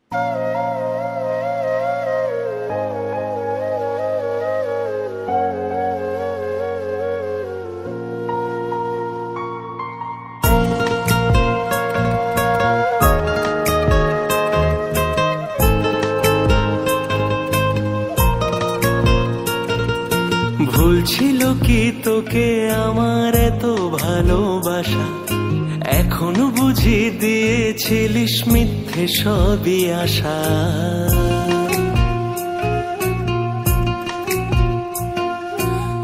ভুল ছিল কি তোকে আমার এত ভালোবাসা, এখনো বুঝি দিয়েছিলিস মিথ্যে সবই আশা।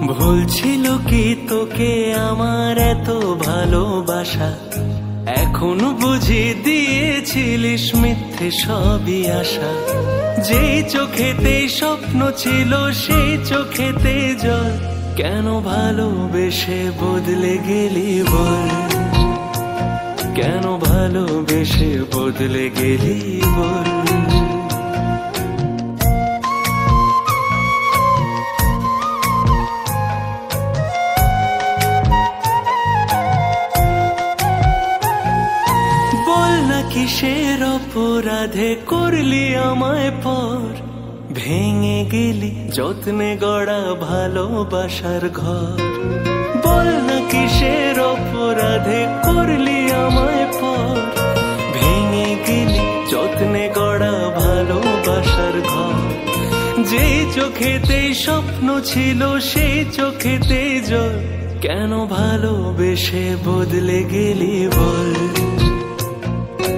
ভুল ছিল কি তোকে আমার এত ভালোবাসা, এখনো বুঝি দিয়েছিলিস মিথ্যে সবই আশা। যেই চোখেতে স্বপ্ন ছিল সেই চোখেতে জল, কেন ভালোবেসে বদলে গেলি বল, কেন ভালোবেসে বদলে গেলি বল। বল না কিসের অপরাধে করলি আমায় পর, ভেঙে গেলি যত্নে গড়া ভালোবাসার ঘর। বল না কিসের অপরাধে করলি আমায় পর, ভেঙে গেলি যত্নে গড়া ভালোবাসার ঘর। যেই চোখেতে স্বপ্ন ছিল সেই চোখেতে জল, কেন ভালোবেসে বদলে গেলি বল,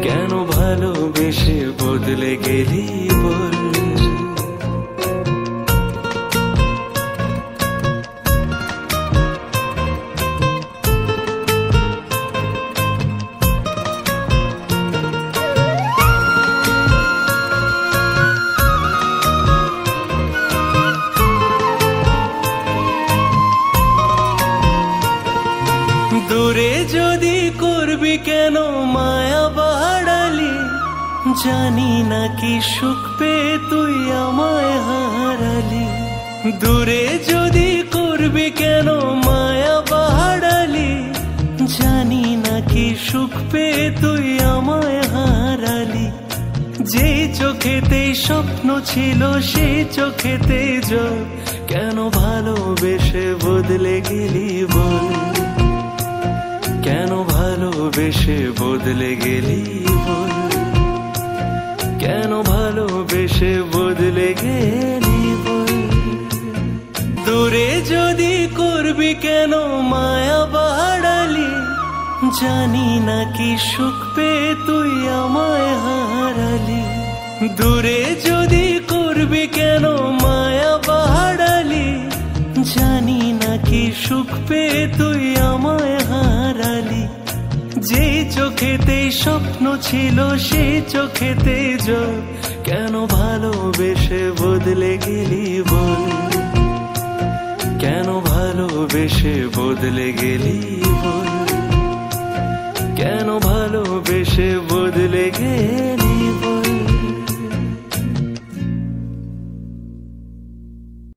কেন ভালোবেসে বদলে গেলি বল। দূরে যদি করবি কেন মায়া বাড়ালি, জানি না কি সুখ পেয়ে তুই আমায় হারালি। দূরে যদি করবি কেন মায়া বাড়ালি, জানি না কি সুখ পেয়ে তুই আমায় হারালি। যেই চোখেতে স্বপ্ন ছিল সেই চোখেতে জল, কেন ভালোবেসে বদলে গেলি বল, কেন ভালোবেসে বদলে গেলি বল, কেন ভালোবেসে বদলে গেলি বল। দূরে যদি করবি কেন মায়া বাড়ালি, জানি না কি সুখ পেয়ে তুই আমায় হারালি। দূরে যদি করবি কেন মায়া বাড়ালি, জানি না কি সুখ পেয়ে তুই আমায় হারালি। যেই চোখেতে স্বপ্ন ছিল সেই চোখেতে জল, কেন ভালোবেসে বদলে গেলি বল, কেন ভালোবেসে বদলে গেলি বল, কেন ভালোবেসে বদলে গেলি।